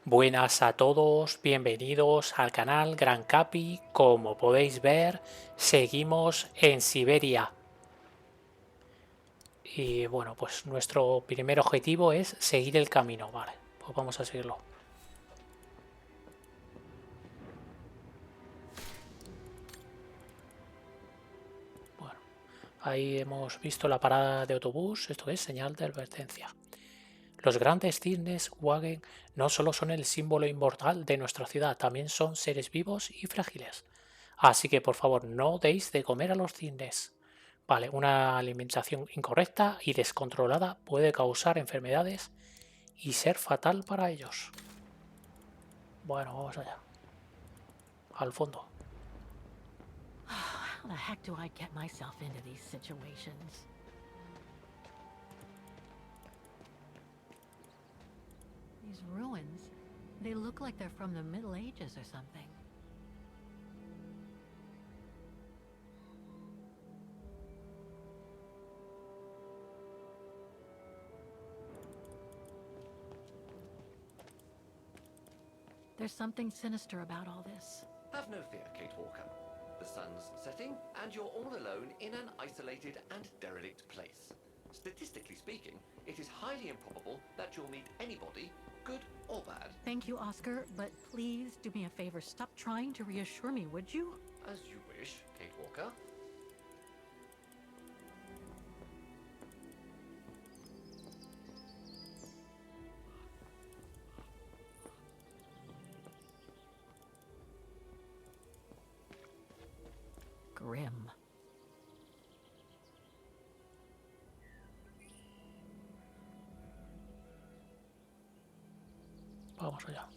Buenas a todos, bienvenidos al canal Gran Capi. Como podéis ver, seguimos en Siberia. Y bueno, pues nuestro primer objetivo es seguir el camino. Vale, pues vamos a seguirlo. Bueno, ahí hemos visto la parada de autobús, esto es señal de advertencia. Los grandes cisnes Wagen no solo son el símbolo inmortal de nuestra ciudad, también son seres vivos y frágiles. Así que por favor no deis de comer a los cisnes. Vale, una alimentación incorrecta y descontrolada puede causar enfermedades y ser fatal para ellos. Bueno, vamos allá. Al fondo. How the heck do I get myself into these situations? These ruins, they look like they're from the Middle Ages or something. There's something sinister about all this. Have no fear, Kate Walker. The sun's setting, and you're all alone in an isolated and derelict place. Statistically speaking, it is highly improbable that you'll meet anybody, good or bad. Thank you, Oscar, but please do me a favor. Stop trying to reassure me, would you? As you wish, Kate Walker. Grim. Vamos allá.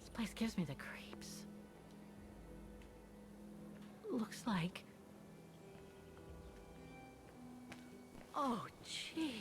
This place gives me the creeps. Looks like... Oh, jeez.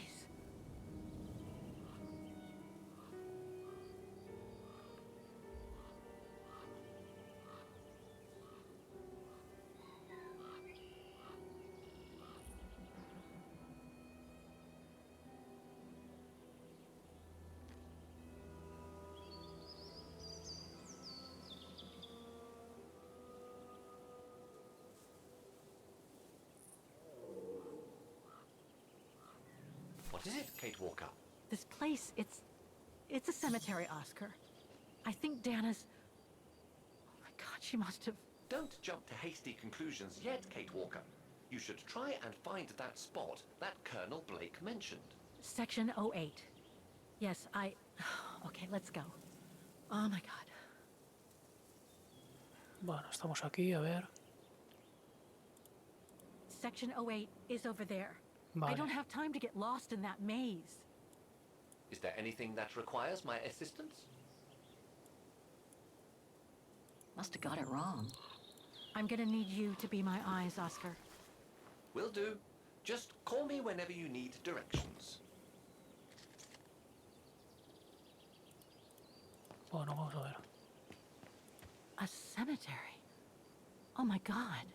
What is it, Kate Walker? This place, it's a cemetery, Oscar. I think Dana's... Oh my god, she must have... Don't jump to hasty conclusions yet, Kate Walker. You should try and find that spot that Colonel Blake mentioned. Section 08. Yes, Okay, let's go. Oh my god. Bueno, estamos aquí, a ver. Section 08 is over there. I Vale. don't have time to get lost in that maze. Is there anything that requires my assistance? Must have got it wrong. I'm gonna need you to be my eyes, Oscar. Will do. Just call me whenever you need directions. Bueno, vamos a ver. A cemetery. Oh my god.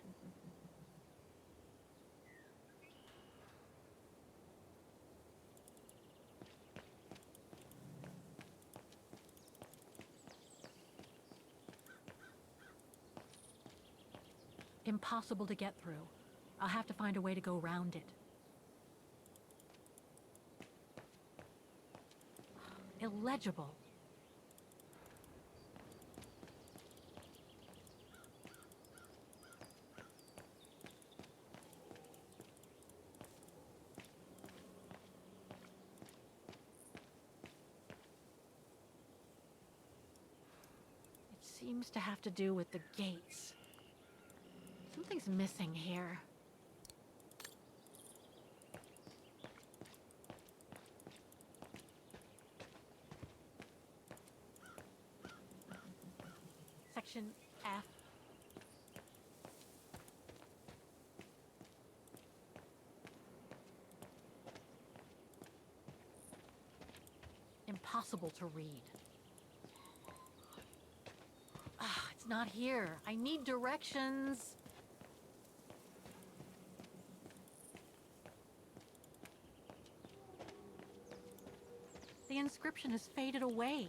Impossible to get through. I'll have to find a way to go around it. Illegible. It seems to have to do with the gates. Something's missing here. Section F. Impossible impossible to read. Ah, it's not here. I need directions. The inscription has faded away.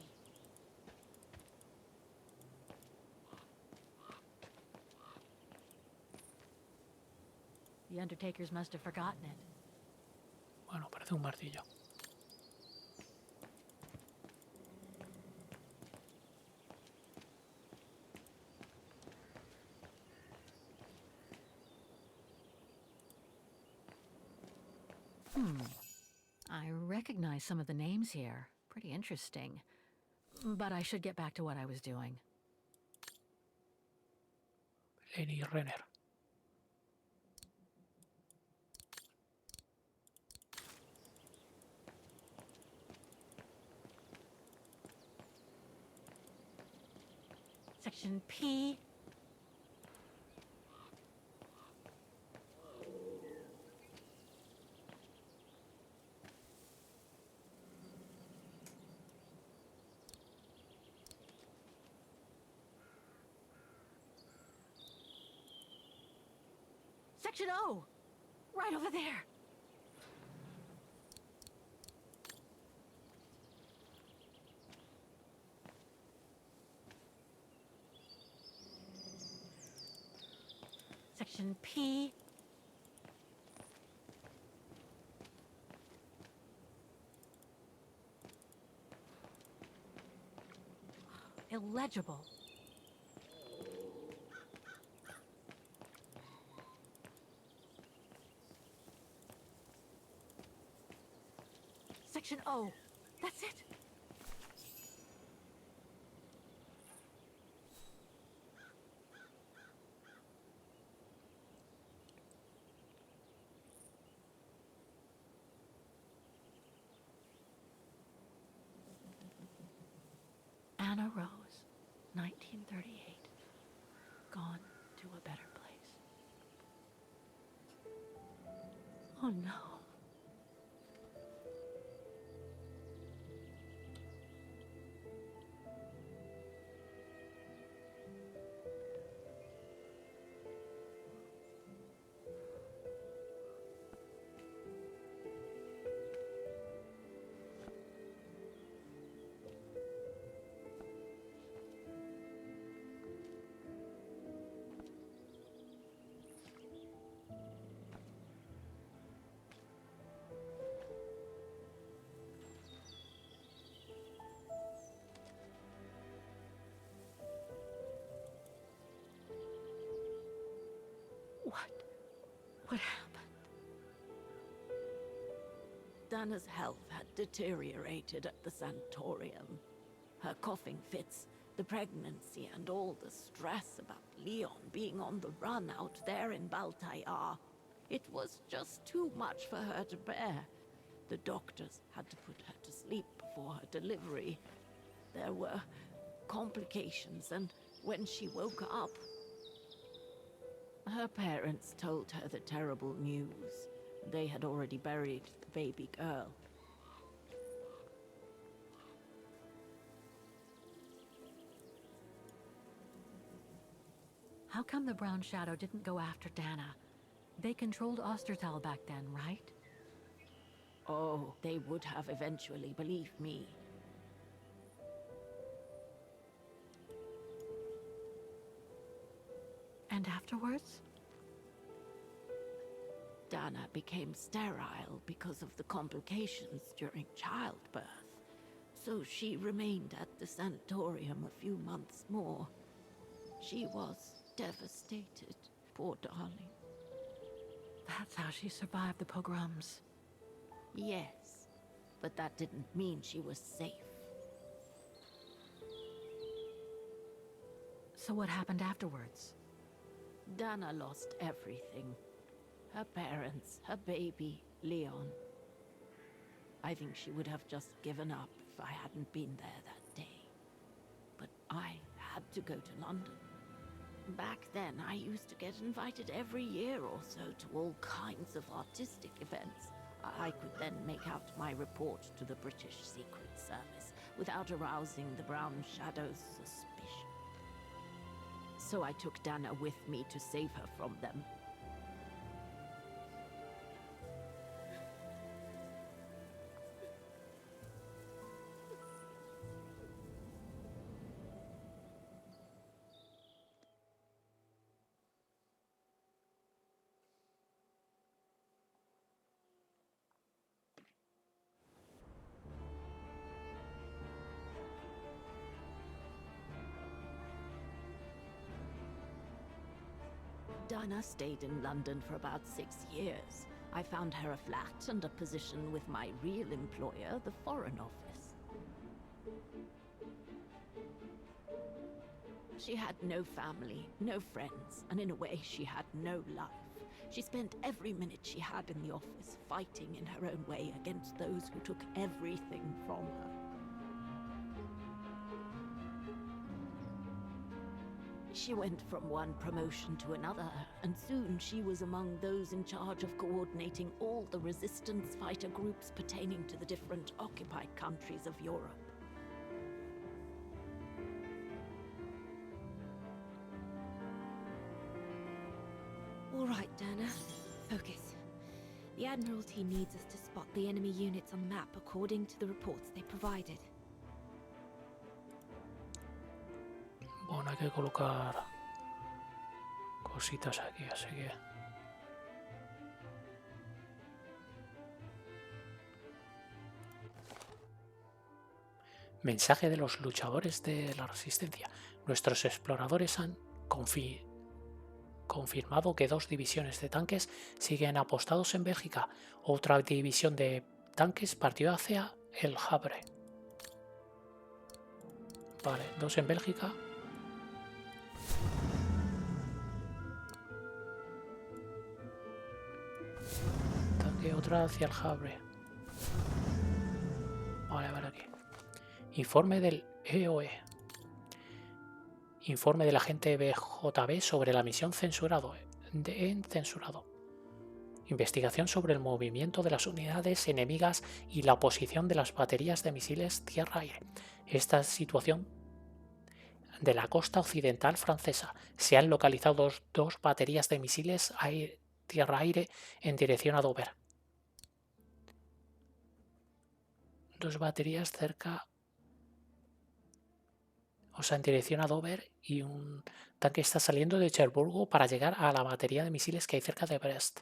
The undertakers must have forgotten it. Bueno, parece un martillo. I recognize some of the names here. Pretty interesting. But I should get back to what I was doing. Lenny Renner. Section P. Section O! Right over there! Section P. Illegible. Section O. That's it. Anna Rose, 1938. Gone to a better place. Oh no. What happened? Dana's health had deteriorated at the sanatorium. Her coughing fits, the pregnancy, and all the stress about Leon being on the run out there in Baltayar. It was just too much for her to bear. The doctors had to put her to sleep before her delivery. There were complications, and when she woke up, her parents told her the terrible news. They had already buried the baby girl. How come the Brown Shadow didn't go after Dana? They controlled Ostertal back then, right? Oh, they would have eventually, believe me. And afterwards? Dana became sterile because of the complications during childbirth. So she remained at the sanatorium a few months more. She was devastated, poor darling. That's how she survived the pogroms. Yes, but that didn't mean she was safe. So what happened afterwards? Dana lost everything. Her parents, her baby, Leon. I think she would have just given up if I hadn't been there that day. But I had to go to London. Back then, I used to get invited every year or so to all kinds of artistic events. I could then make out my report to the British Secret Service, without arousing the Brown Shadow's suspicion. So I took Dana with me to save her from them. Dana stayed in London for about 6 years. I found her a flat and a position with my real employer, the Foreign Office. She had no family, no friends, and in a way she had no life. She spent every minute she had in the office fighting in her own way against those who took everything from her. She went from one promotion to another, and soon she was among those in charge of coordinating all the resistance fighter groups pertaining to the different occupied countries of Europe. All right, Dana. Focus. The Admiralty needs us to spot the enemy units on the map according to the reports they provided. Bueno, hay que colocar cositas aquí, así que... Mensaje de los luchadores de la resistencia. Nuestros exploradores han confirmado que 2 divisiones de tanques siguen apostados en Bélgica. Otra división de tanques partió hacia el Havre. Vale, 2 en Bélgica. Tanque, otra hacia el Havre. Vale, a ver aquí. Informe del EOE. Informe del agente BJB sobre la misión censurado. Investigación sobre el movimiento de las unidades enemigas y la posición de las baterías de misiles tierra-aire. Esta situación de la costa occidental francesa. Se han localizado dos baterías de misiles tierra-aire en dirección a Dover. 2 baterías cerca... O sea, en dirección a Dover, y un tanque está saliendo de Cherburgo para llegar a la batería de misiles que hay cerca de Brest.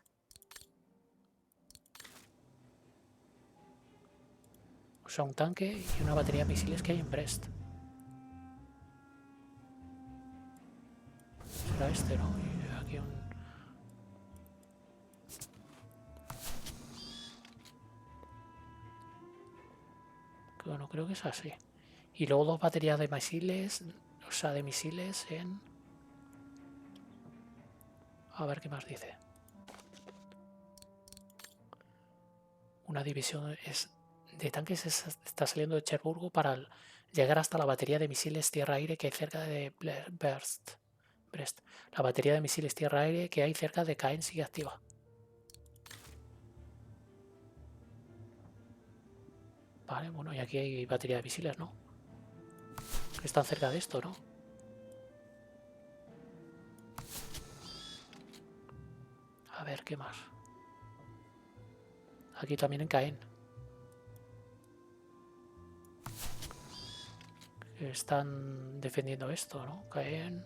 O sea, un tanque y una batería de misiles que hay en Brest. Será este, ¿no? Y aquí un... Bueno, creo que es así. Y luego 2 baterías de misiles, o sea, de misiles en... A ver qué más dice. Una división de tanques está saliendo de Cherburgo para llegar hasta la batería de misiles tierra-aire que hay cerca de Brest. La batería de misiles tierra-aire que hay cerca de Caen sigue activa. Vale, bueno, y aquí hay batería de misiles, ¿no? Que están cerca de esto, ¿no? A ver, ¿qué más? Aquí también en Caen. Que están defendiendo esto, ¿no? Caen.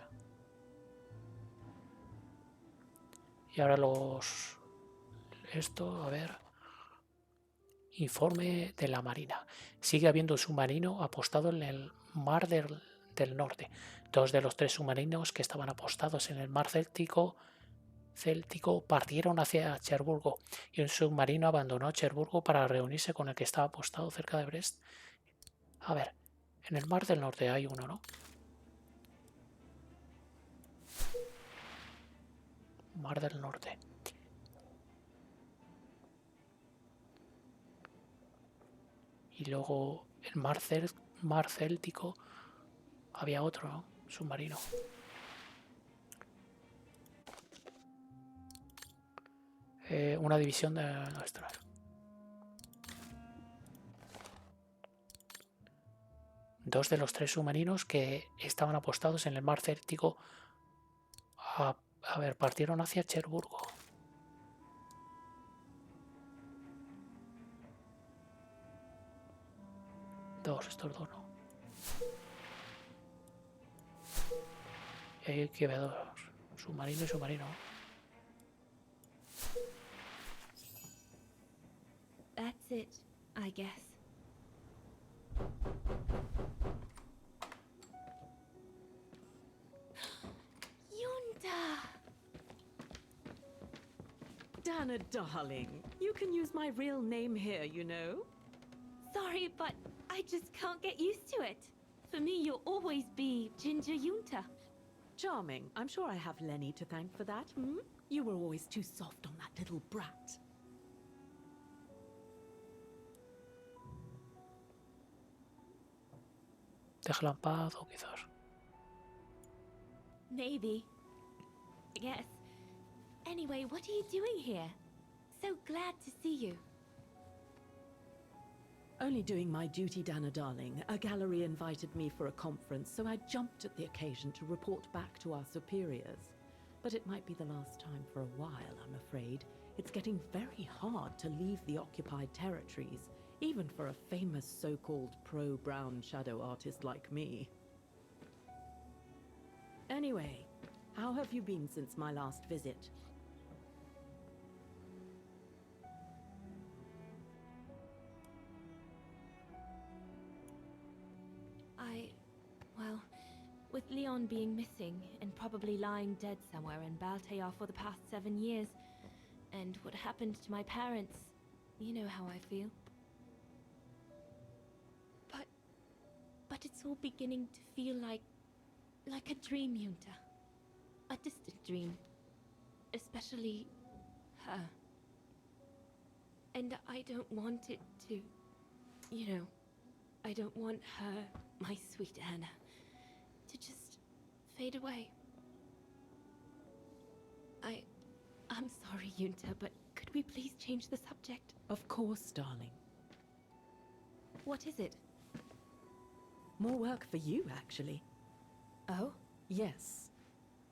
Y ahora esto, a ver... Informe de la Marina. Sigue habiendo un submarino apostado en el Mar del Norte. 2 de los 3 submarinos que estaban apostados en el Mar Céltico partieron hacia Cherburgo y un submarino abandonó Cherburgo para reunirse con el que estaba apostado cerca de Brest. A ver, en el Mar del Norte hay uno, ¿no? Mar del Norte. Y luego el Mar Céltico había otro, ¿no? Submarino. Una división de... No, esto no es. 2 de los 3 submarinos que estaban apostados en el mar Cértico a ver, partieron hacia Cherburgo. Estos dos no. Y hay que ver dos. Submarino y submarino. That's it, I guess. Yunda! Dana, darling, you can use my real name here, you know. Sorry, but I just can't get used to it. For me, you'll always be Ginger Yunta. Charming. I'm sure I have Lenny to thank for that, hmm? You were always too soft on that little brat. Déjala en paz o quizás. Maybe. Yes. Anyway, what are you doing here? So glad to see you. Only doing my duty, Dana, darling. A gallery invited me for a conference, so I jumped at the occasion to report back to our superiors. But it might be the last time for a while, I'm afraid. It's getting very hard to leave the occupied territories, even for a famous so-called pro-brown shadow artist like me. Anyway, how have you been since my last visit? Well, with Leon being missing and probably lying dead somewhere in Baltear for the past 7 years, and what happened to my parents, you know how I feel. But it's all beginning to feel like a dream, Yunta. A distant dream. Especially her. And I don't want it to, you know, I don't want her, my sweet Anna, to just fade away. I'm sorry, Yunta, but could we please change the subject? Of course, darling. What is it? More work for you, actually. Oh? Yes.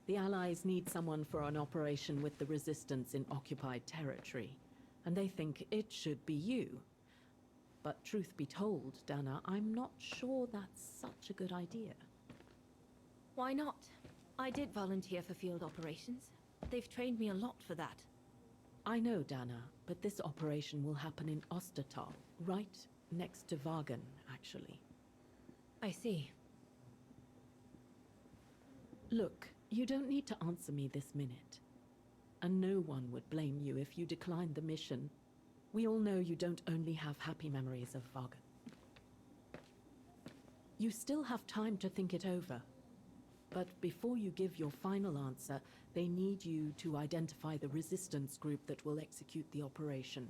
The Allies need someone for an operation with the Resistance in occupied territory, and they think it should be you. But truth be told, Dana, I'm not sure that's such a good idea. Why not? I did volunteer for field operations. They've trained me a lot for that. I know, Dana, but this operation will happen in Ostertal, right next to Wagen, actually. I see. Look, you don't need to answer me this minute. And no one would blame you if you declined the mission. We all know you don't only have happy memories of Wagen. You still have time to think it over. But before you give your final answer, they need you to identify the resistance group that will execute the operation.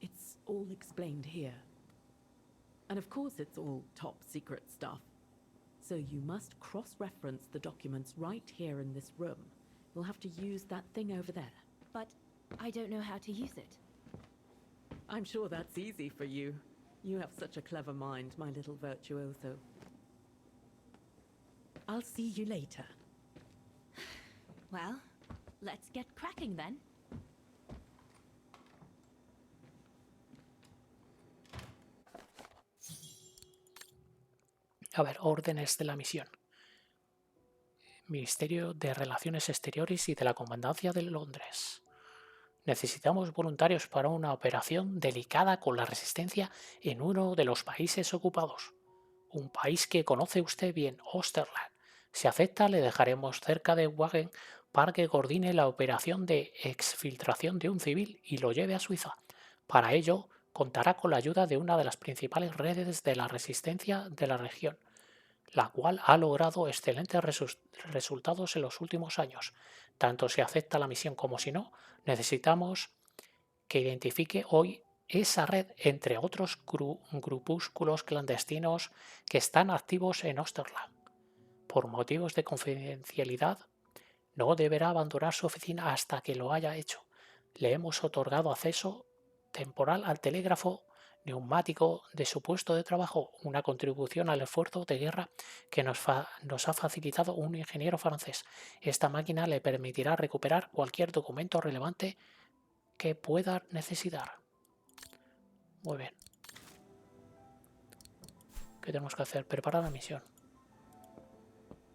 It's all explained here. And of course it's all top secret stuff. So you must cross-reference the documents right here in this room. You'll have to use that thing over there. But I don't know how to use it. I'm sure that's easy for you. You have such a clever mind, my little virtuoso. I'll see you later. Well, let's get cracking then. A ver, órdenes de la misión. Ministerio de Relaciones Exteriores y de la Comandancia de Londres. Necesitamos voluntarios para una operación delicada con la resistencia en uno de los países ocupados. Un país que conoce usted bien, Osterland. Si acepta, le dejaremos cerca de Wagen para que coordine la operación de exfiltración de un civil y lo lleve a Suiza. Para ello, contará con la ayuda de una de las principales redes de la resistencia de la región, la cual ha logrado excelentes resultados en los últimos años. Tanto si acepta la misión como si no, necesitamos que identifique hoy esa red entre otros grupúsculos clandestinos que están activos en Osterland. Por motivos de confidencialidad, no deberá abandonar su oficina hasta que lo haya hecho. Le hemos otorgado acceso temporal al telégrafo neumático de su puesto de trabajo, una contribución al esfuerzo de guerra que nos ha facilitado un ingeniero francés. Esta máquina le permitirá recuperar cualquier documento relevante que pueda necesitar. Muy bien. ¿Qué tenemos que hacer? Preparar la misión.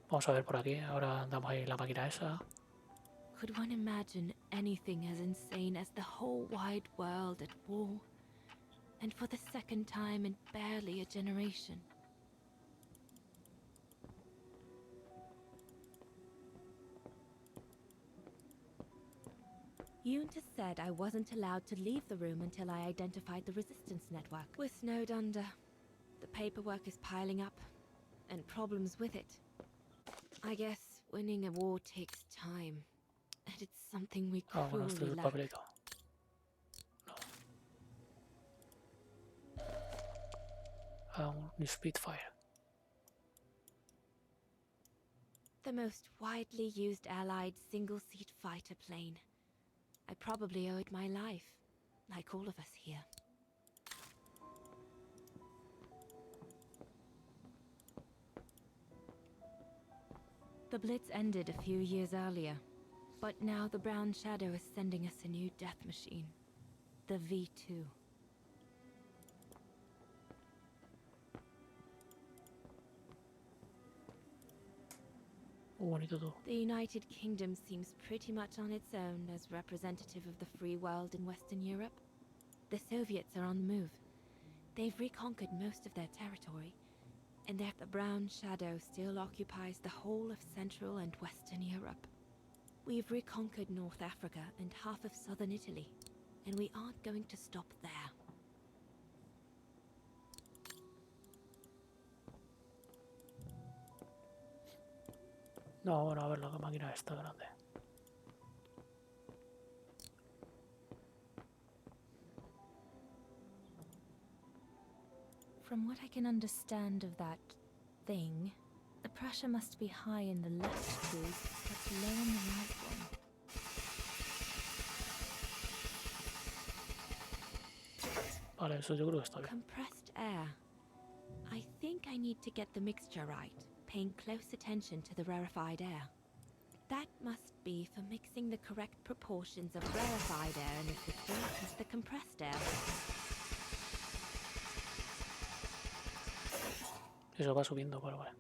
Vamos a ver por aquí. Ahora andamos ahí en la máquina esa. Could one imagine anything as insane as the whole wide world at war? And for the second time in barely a generation. Yunta said I wasn't allowed to leave the room until I identified the resistance network. We're snowed under. The paperwork is piling up, and problems with it. I guess winning a war takes time, and it's something we Bueno, este es cruelly el lack. papelito. Un Spitfire. The most widely used Allied single-seat fighter plane. I probably owe it my life, like all of us here. The Blitz ended a few years earlier, but now the Brown Shadow is sending us a new death machine, the V2. Bonito todo. The United Kingdom seems pretty much on its own as representative of the free world in Western Europe. The Soviets are on the move. They've reconquered most of their territory, and the Brown Shadow still occupies the whole of Central and Western Europe. We've reconquered North Africa and half of southern Italy, and we aren't going to stop there. No, bueno, a ver la máquina esta grande. From what I can understand of that thing, the pressure must be high in the left tube, but low in the right one. Vale, eso yo creo que está bien. Compressed air. I think I need to get the mixture right, paying close attention to the rarefied air. That must be for mixing the correct proportions of rarefied air in the system with the compressed air. Eso va subiendo, vale, vale.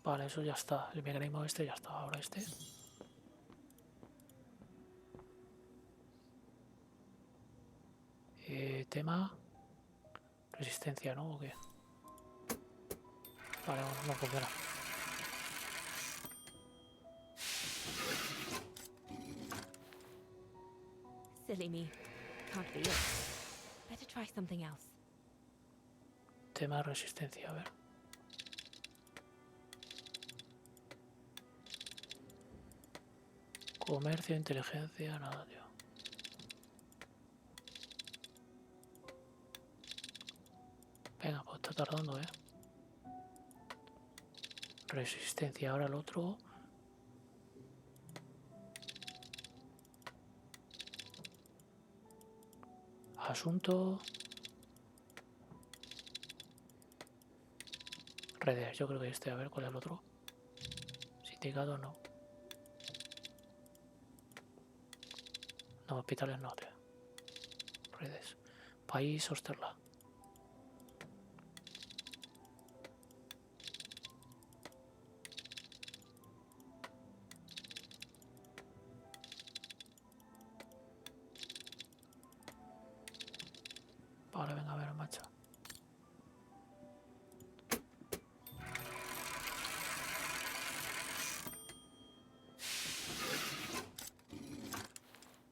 Vale, eso ya está. El mecanismo este ya está. Ahora este. Tema. Resistencia, ¿no? ¿O qué? Vale, no funciona. Silly me. Can't be it. Better try something else. Tema resistencia, a ver. Comercio, inteligencia, nada, tío. Venga, pues está tardando, Resistencia, ahora el otro. Asunto. Redes, yo creo que este, a ver cuál es el otro. Sindicato no. No, hospitales no, tío. Redes. País, Osterla. Vale, venga, a ver, macho.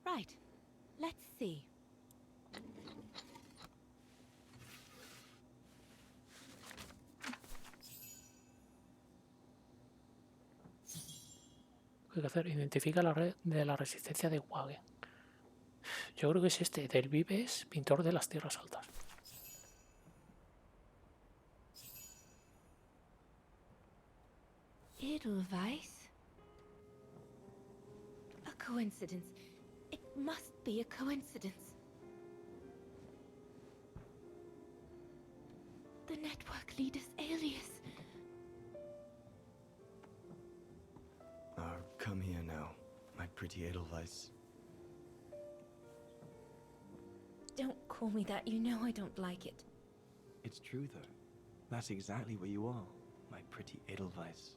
Right. Let's see. ¿Qué hay que hacer? Identifica la red de la resistencia de Wagen. Yo creo que es este, del Vives, pintor de las tierras altas. Edelweiss? A coincidence. It must be a coincidence. The network leader's alias. Come here now, my pretty Edelweiss. Don't call me that, you know I don't like it. It's true though. That's exactly what you are, my pretty Edelweiss.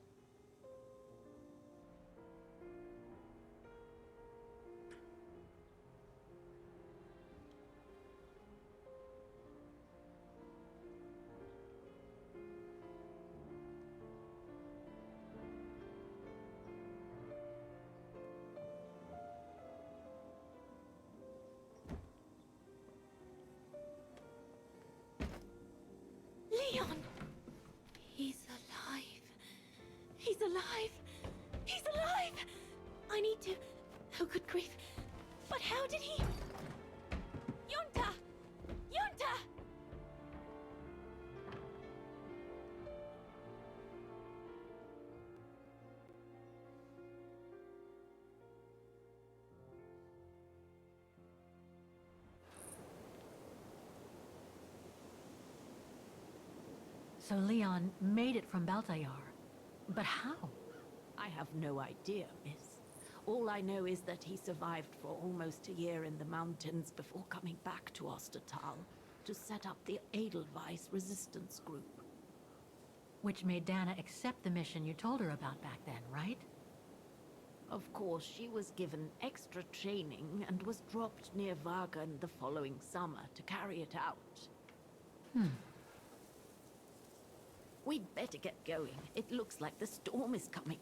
Leon! He's alive. He's alive. He's alive! I need to... Oh, good grief. But how did he... Yunta! Yunta! So Leon made it from Baltayar. But how? I have no idea, miss. All I know is that he survived for almost a year in the mountains before coming back to Ostertal to set up the Edelweiss resistance group. Which made Dana accept the mission you told her about back then, right? Of course, she was given extra training and was dropped near Vagan the following summer to carry it out. We'd better get going. It looks like the storm is coming.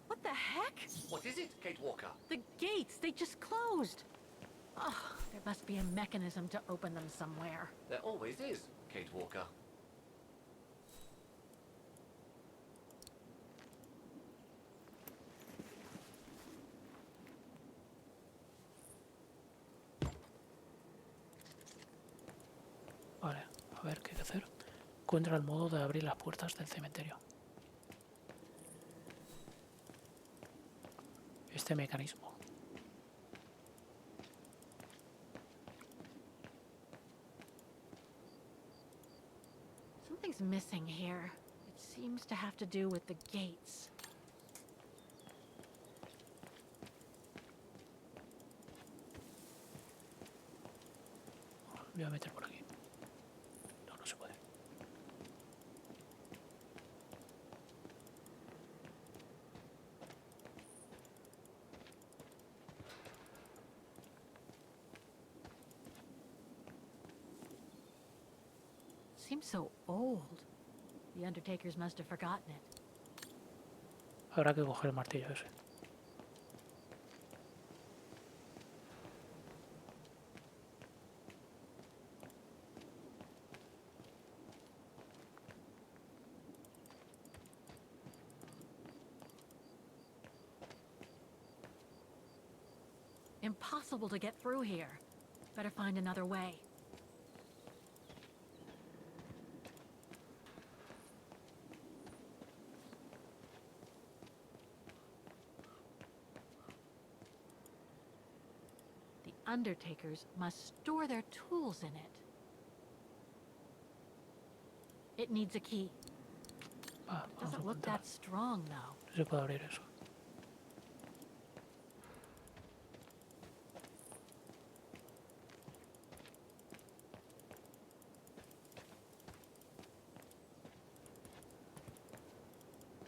What the heck? What is it, Kate Walker? The gates, they just closed. Oh, there must be a mechanism to open them somewhere. There always is, Kate Walker. Vale, a ver qué hay que hacer. Encuentra el modo de abrir las puertas del cementerio. Este mecanismo. Something's missing here. It seems to have to do with the gates. Voy a meter por aquí. No, no se puede. Seems so old. The undertakers must have forgotten it. Habrá que coger el martillo ese. Impossible to get through here. Better find another way. The undertakers must store their tools in it. It needs a key. Vamos a Doesn't look intentar. that strong, though. No se puede abrir eso.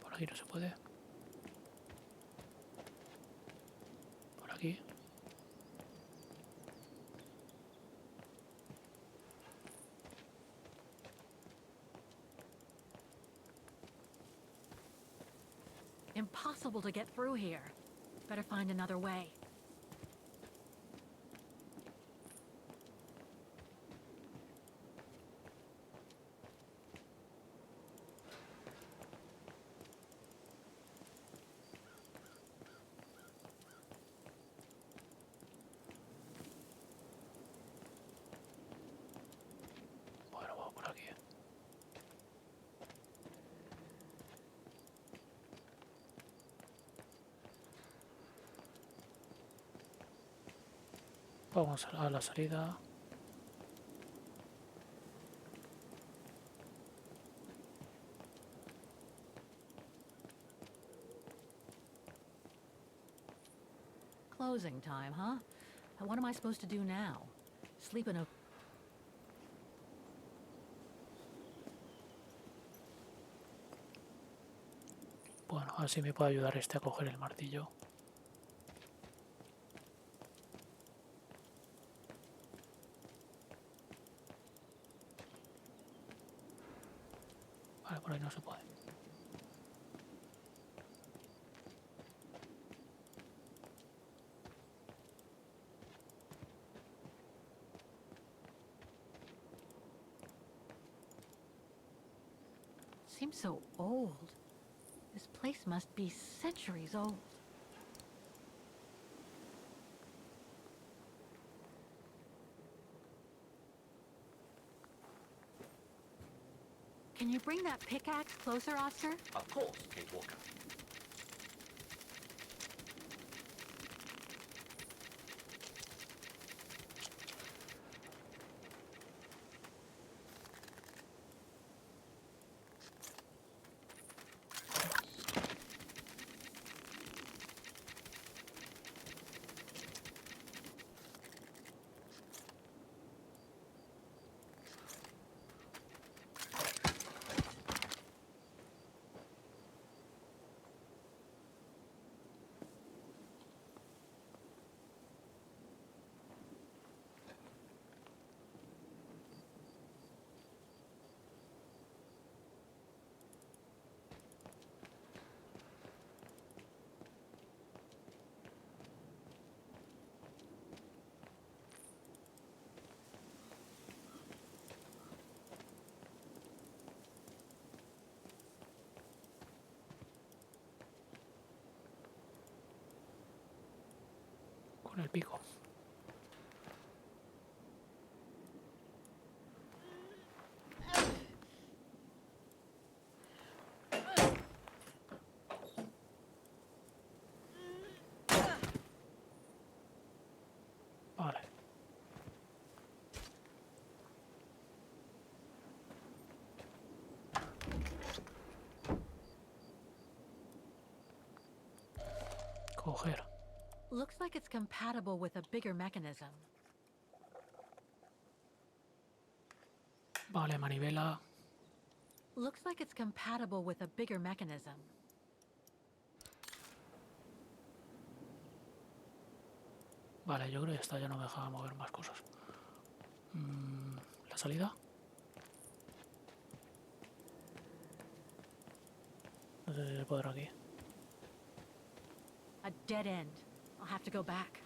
Por aquí no se puede. Por aquí. Impossible to get through here. Better find another way. Bueno, vamos por aquí. Vamos a la salida. Closing time, huh? What am I supposed to do now? Sleep in a... Bueno, así me puede ayudar este a coger el martillo. Vale, por ahí no se puede. Seems so old. This place must be centuries old. Can you bring that pickaxe closer, Oscar? Of course, Kate Walker. Con el pico. Vale. Coger. Looks like it's compatible with a bigger mechanism. Vale, manivela. Looks like it's compatible with a bigger mechanism. Vale, yo creo que esta ya no me deja mover más cosas. ¿La salida? No sé si se podrá aquí. A dead end. I'll have to go back.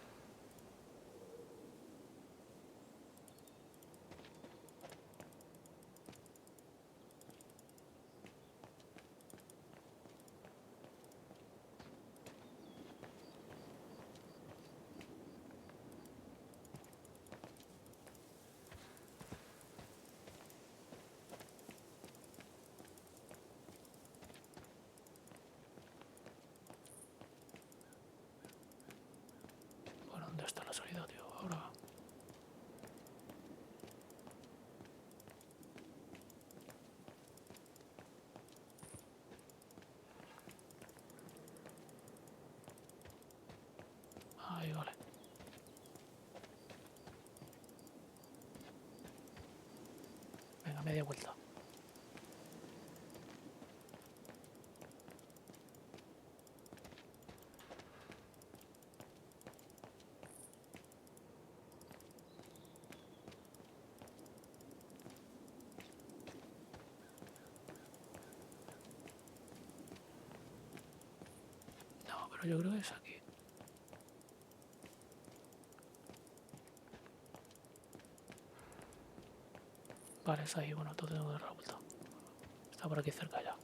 Bueno, ¿dónde está la salida, tío? Ahora. Ahí, vale. Venga, media vuelta. No, pero yo creo que es aquí. Vale, es ahí. Bueno, entonces tengo que dar la vuelta. Está por aquí cerca ya.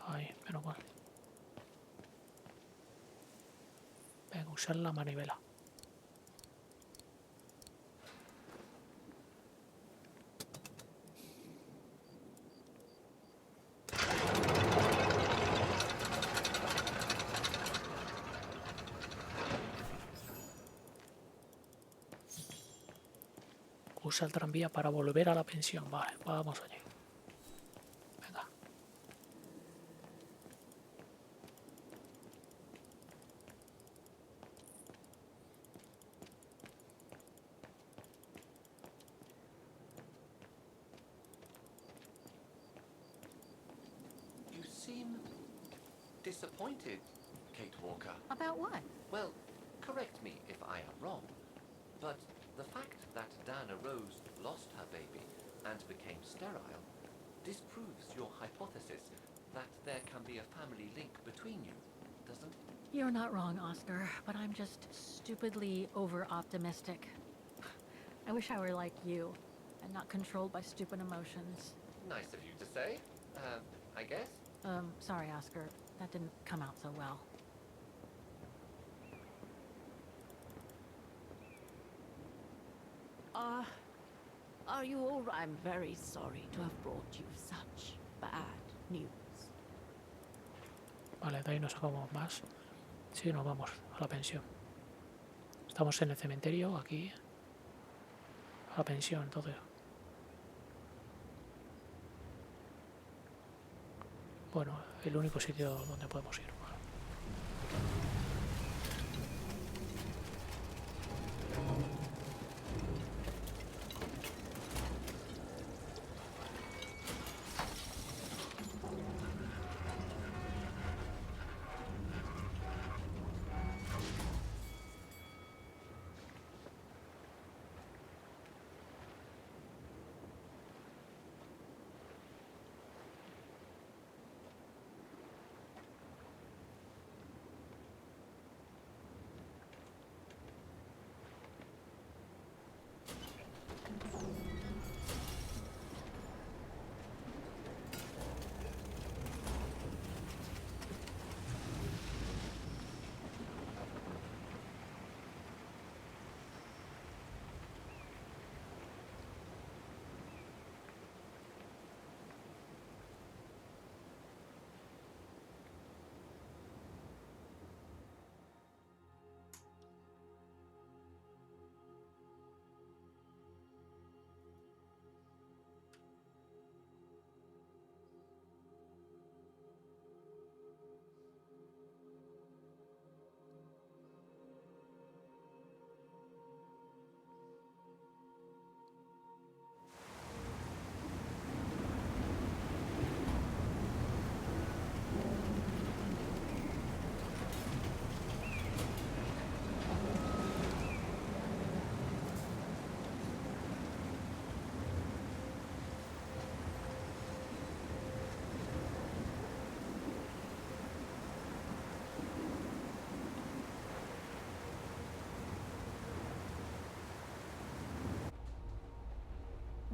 Ahí, menos mal. Venga, usar la manivela. Usa el tranvía para volver a la pensión. Vale, vamos allí. Venga. You seem disappointed, Kate Walker. About what? Well, correct me if I am wrong, but the fact that Diana Rose lost her baby and became sterile disproves your hypothesis that there can be a family link between you, doesn't it? You're not wrong, Oscar, but I'm just stupidly over-optimistic. I wish I were like you, and not controlled by stupid emotions. Nice of you to say, I guess. Sorry, Oscar. That didn't come out so well. Are you all right? I'm very sorry to have brought you such bad news. Vale, de ahí no sacamos más. Sí, nos vamos a la pensión. Estamos en el cementerio, aquí. A la pensión, entonces. Bueno, el único sitio donde podemos ir.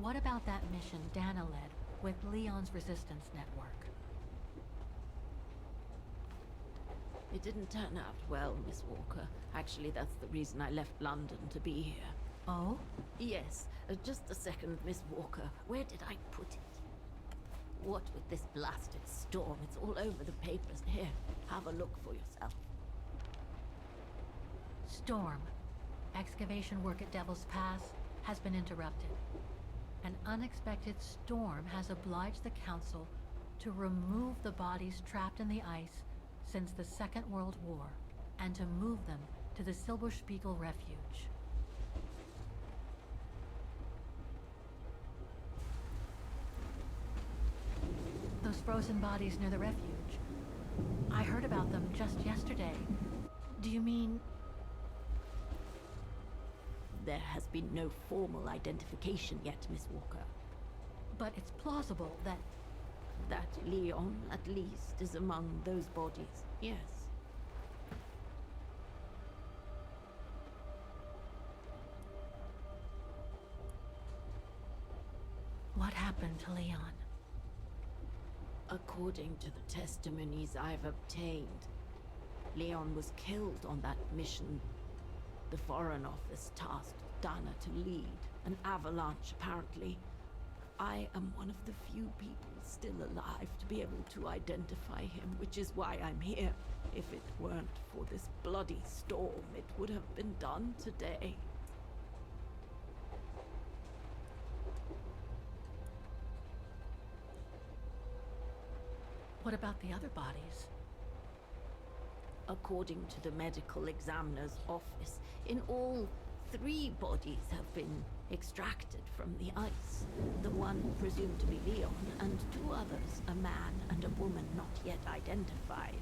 What about that mission Dana led with Leon's resistance network? It didn't turn out well, Miss Walker. Actually, that's the reason I left London to be here. Oh? Yes, just a second, Miss Walker. Where did I put it? What with this blasted storm? It's all over the papers. Here, have a look for yourself. Storm. Excavation work at Devil's Pass has been interrupted. An unexpected storm has obliged the Council to remove the bodies trapped in the ice since the Second World War and to move them to the Silberspiegel Refuge. Those frozen bodies near the refuge. I heard about them just yesterday. Do you mean... There has been no formal identification yet, Miss Walker. But it's plausible that... That Leon, at least, is among those bodies, yes. What happened to Leon? According to the testimonies I've obtained, Leon was killed on that mission. The Foreign Office tasked Dana to lead an avalanche, apparently. I am one of the few people still alive to be able to identify him, which is why I'm here. If it weren't for this bloody storm, it would have been done today. What about the other bodies? According to the medical examiner's office, in all, 3 bodies have been extracted from the ice. The one presumed to be Leon, and 2 others, a man and a woman not yet identified.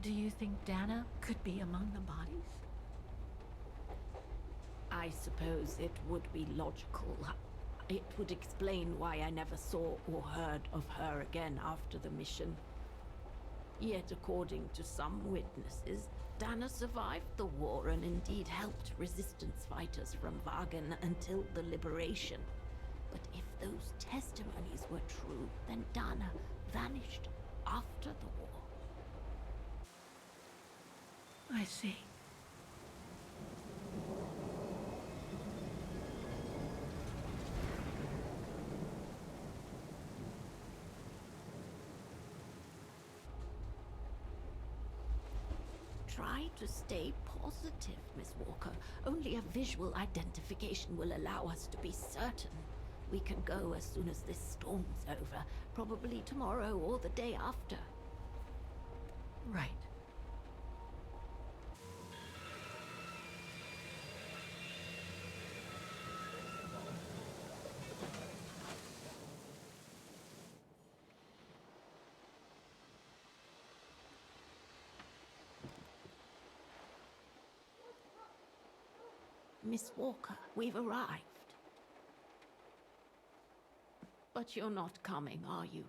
Do you think Dana could be among the bodies? I suppose it would be logical. It would explain why I never saw or heard of her again after the mission. Yet, according to some witnesses, Dana survived the war and indeed helped resistance fighters from Wagen until the liberation. But if those testimonies were true, then Dana vanished after the war. I see. Try to stay positive, Miss Walker. Only a visual identification will allow us to be certain. We can go as soon as this storm's over, probably tomorrow or the day after. Right. Miss Walker, we've arrived. But you're not coming, are you?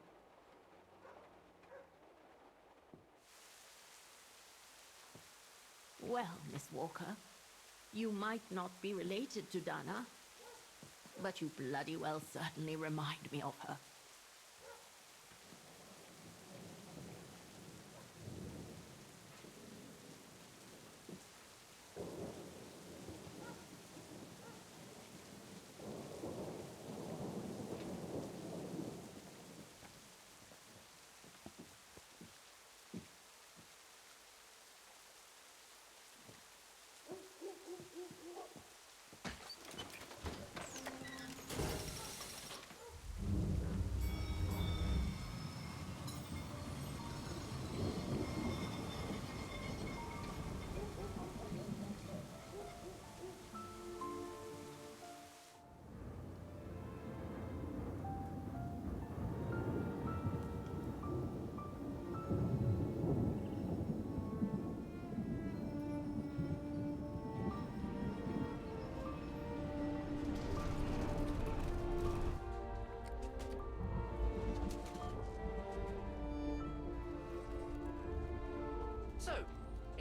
Well, Miss Walker, you might not be related to Dana, but you bloody well certainly remind me of her.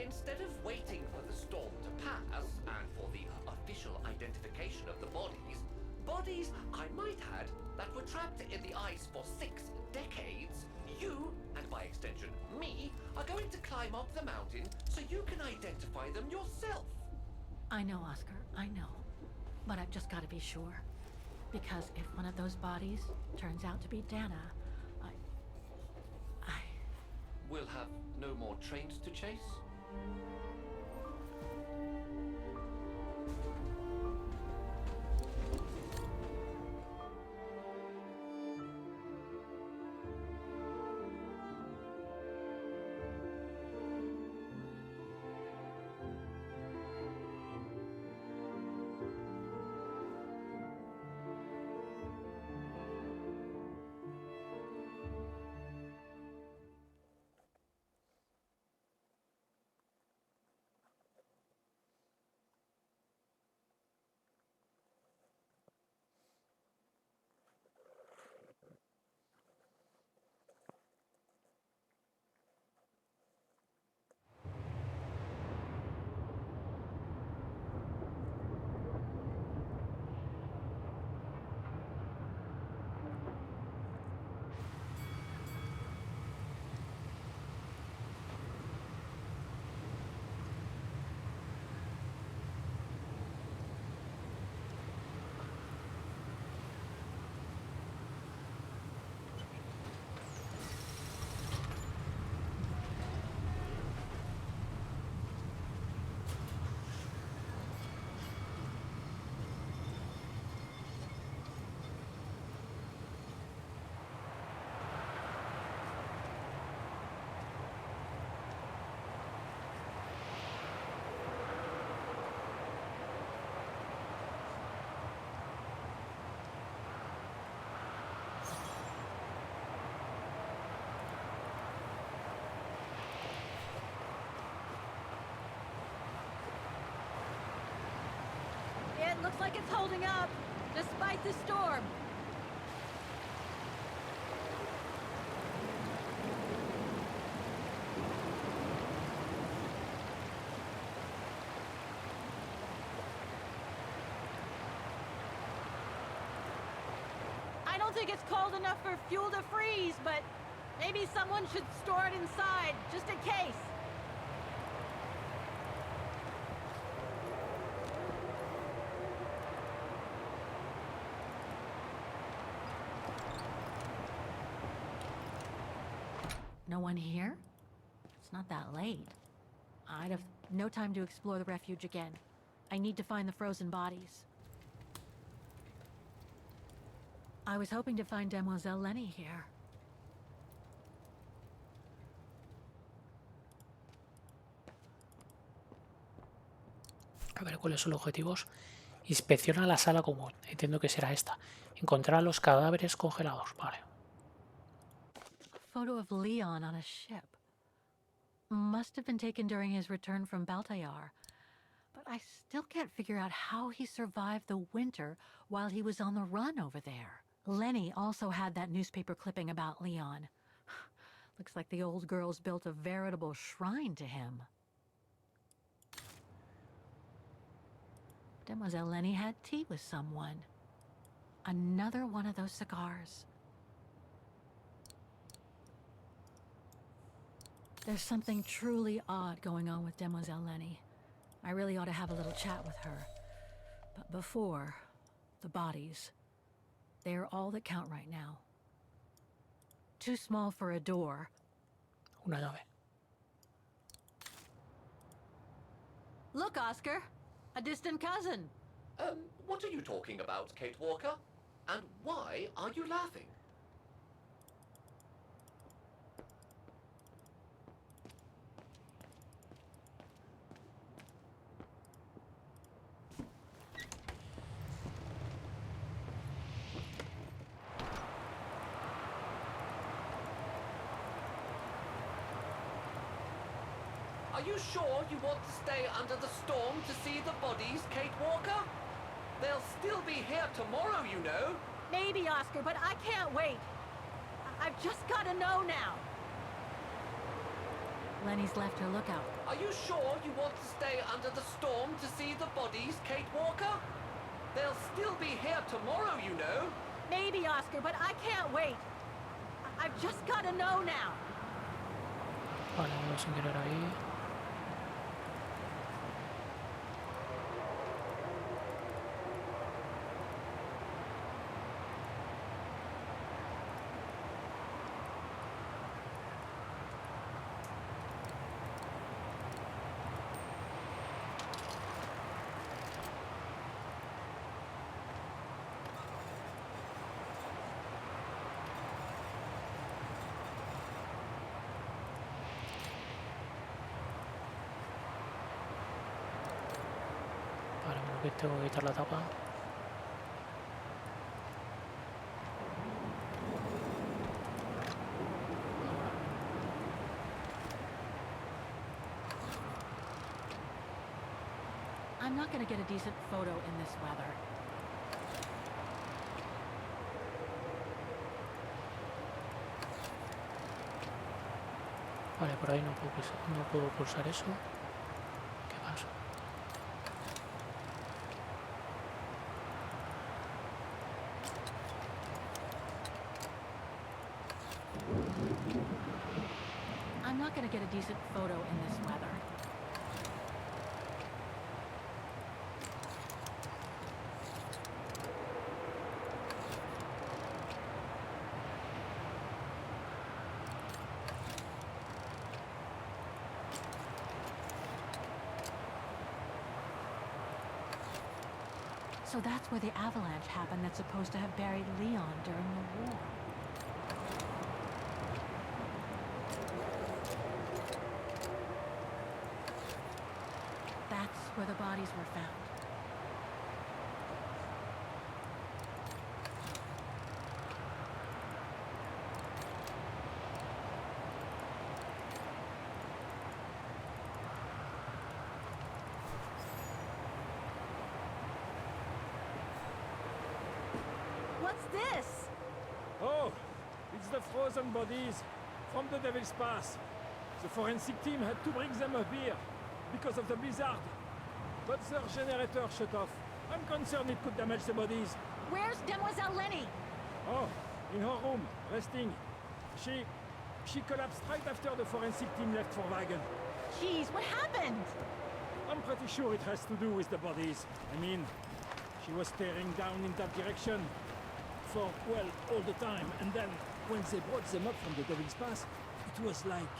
Instead of waiting for the storm to pass and for the official identification of the bodies, I might add, that were trapped in the ice for 6 decades, you, and by extension me, are going to climb up the mountain so you can identify them yourself. I know, Oscar, I know. But I've just got to be sure. Because if one of those bodies turns out to be Dana, We'll have no more trains to chase? It looks like it's holding up, despite the storm. I don't think it's cold enough for fuel to freeze, but maybe someone should store it inside, just in case. No one here? It's not that late. I'd have no time to explore the refuge again. I need to find the frozen bodies. I was hoping to find Demoiselle Lenny here. A ver cuáles son los objetivos. Inspecciona la sala común. Entiendo que será esta. Encontrar los cadáveres congelados. Vale. Photo of Leon on a ship. Must have been taken during his return from Baltayar. But I still can't figure out how he survived the winter while he was on the run over there. Lenny also had that newspaper clipping about Leon. Looks like the old girls built a veritable shrine to him. Demoiselle Lenny had tea with someone. Another one of those cigars. There's something truly odd going on with Demoiselle Lenny. I really ought to have a little chat with her. But before, the bodies. They're all that count right now. Too small for a door. Una llave. Look, Oscar. A distant cousin. What are you talking about, Kate Walker? And why are you laughing? Are you sure you want to stay under the storm to see the bodies, Kate Walker? They'll still be here tomorrow, you know. Maybe, Oscar, but I can't wait. I've just got to know now. Lenny's left her lookout. Are you sure you want to stay under the storm to see the bodies, Kate Walker? They'll still be here tomorrow, you know. Maybe, Oscar, but I can't wait. I've just got to know now. Vale, vamos sin querer ahí. Vale, bueno, que tengo que quitar la tapa. I'm not going to get a decent photo in this weather. Vale, por ahí no puedo pulsar eso. ¿Qué pasa? I'm not going to get a decent photo in this weather. So that's where the avalanche happened that's supposed to have buried Leon during the war. That's where the bodies were found. What's this? Oh, it's the frozen bodies from the Devil's Pass. The forensic team had to bring them up here because of the blizzard. But their generator shut off. I'm concerned it could damage the bodies. Where's Demoiselle Lenny? Oh, in her room, resting. She collapsed right after the forensic team left for Wagen. Jeez, what happened? I'm pretty sure it has to do with the bodies. I mean, she was staring down in that direction for, well, all the time. And then, when they brought them up from the Devil's Pass, it was like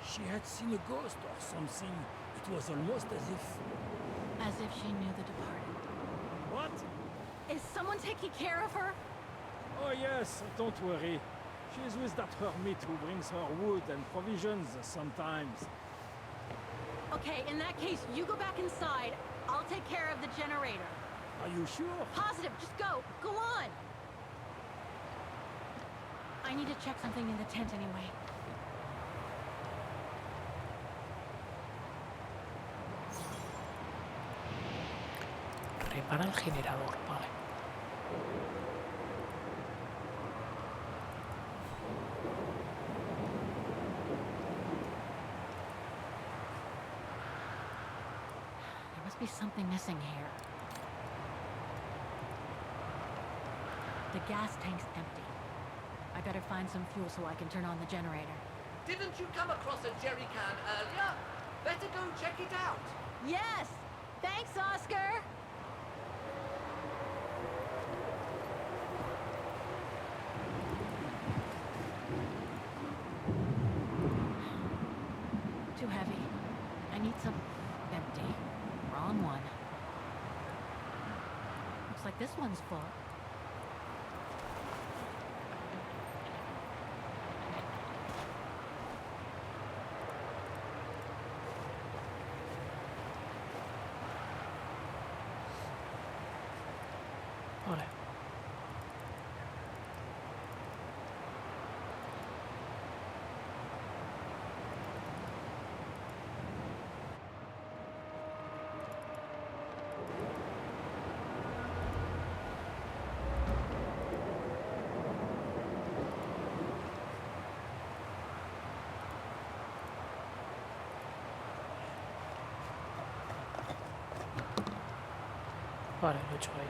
she had seen a ghost or something. It was almost As if she knew the departed. What? Is someone taking care of her? Oh yes, don't worry. She's with that hermit who brings her wood and provisions sometimes. Okay, in that case, you go back inside. I'll take care of the generator. Are you sure? Positive, just go. Go on. I need to check something in the tent anyway. Repara el generador, vale. There must be something missing here. The gas tank's empty. I better find some fuel so I can turn on the generator. Didn't you come across a jerry can earlier? Better go check it out. Yes! Thanks, Oscar! Too heavy. I need some... empty. Wrong one. Looks like this one's full. Vale. Vale, lo he hecho ahí.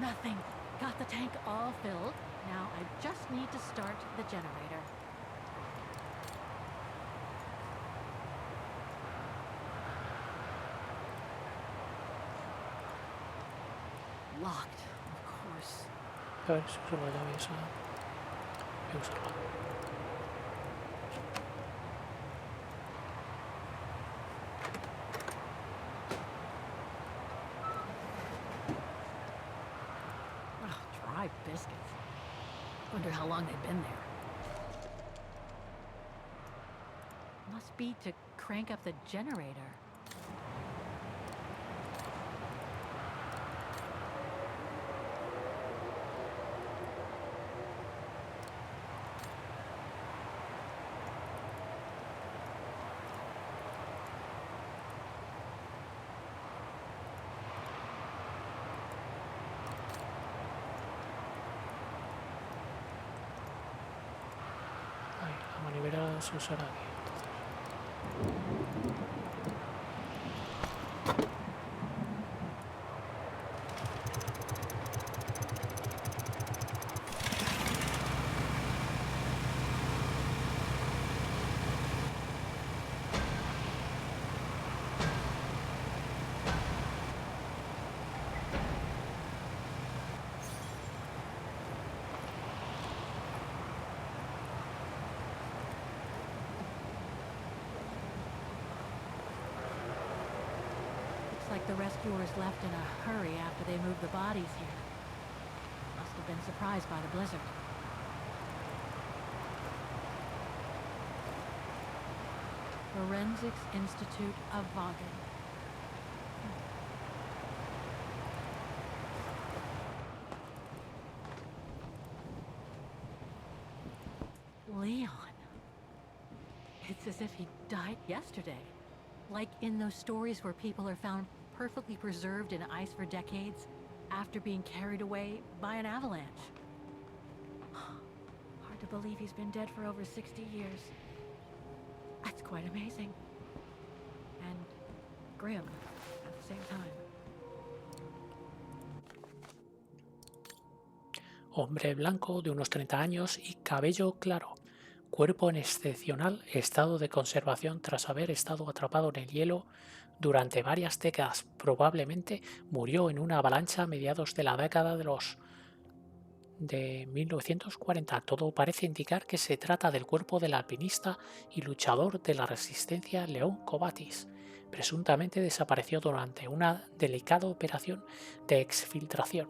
Nothing. Got the tank all filled. Now I just need to start the generator. Locked, of course. A ver, si uso la llave esa. Voy a usarla. Dry biscuits. Wonder how long they've been there. Must be to crank up the generator. Ahí, la manivela se usará aquí. Looks like the rescuers left in a hurry after they moved the bodies here. Must have been surprised by the blizzard. Forensics Institute of Vagen. Leon. It's as if he died yesterday. Like in those stories where people are found perfectly preserved in ice for decades after being carried away by an avalanche. Hard to believe he's been dead for over 60 years. That's quite amazing. And grim at the same time. Hombre blanco de unos 30 años y cabello claro. Cuerpo en excepcional estado de conservación tras haber estado atrapado en el hielo durante varias décadas. Probablemente murió en una avalancha a mediados de la década de 1940. Todo parece indicar que se trata del cuerpo del alpinista y luchador de la resistencia León Kovatis. Presuntamente desapareció durante una delicada operación de exfiltración.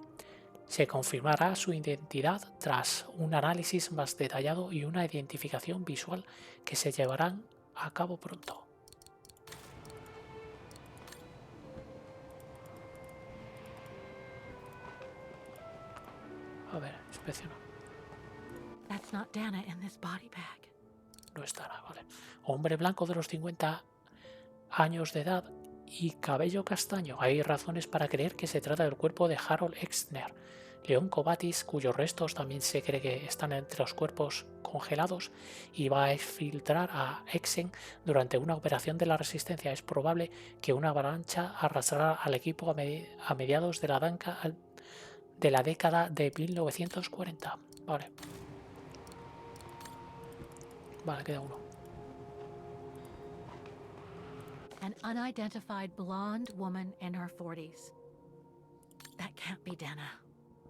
Se confirmará su identidad tras un análisis más detallado y una identificación visual que se llevarán a cabo pronto. A ver, inspecciona. That's not Dana in this body bag. No estará, vale. Hombre blanco de los 50 años de edad y cabello castaño. Hay razones para creer que se trata del cuerpo de Harold Exner, León Kovatis, cuyos restos también se cree que están entre los cuerpos congelados y va a exfiltrar a Exen durante una operación de la resistencia. Es probable que una avalancha arrastrara al equipo a mediados de la década de 1940. Vale. Vale, queda uno. An unidentified blonde woman in her 40s. That can't be Dana.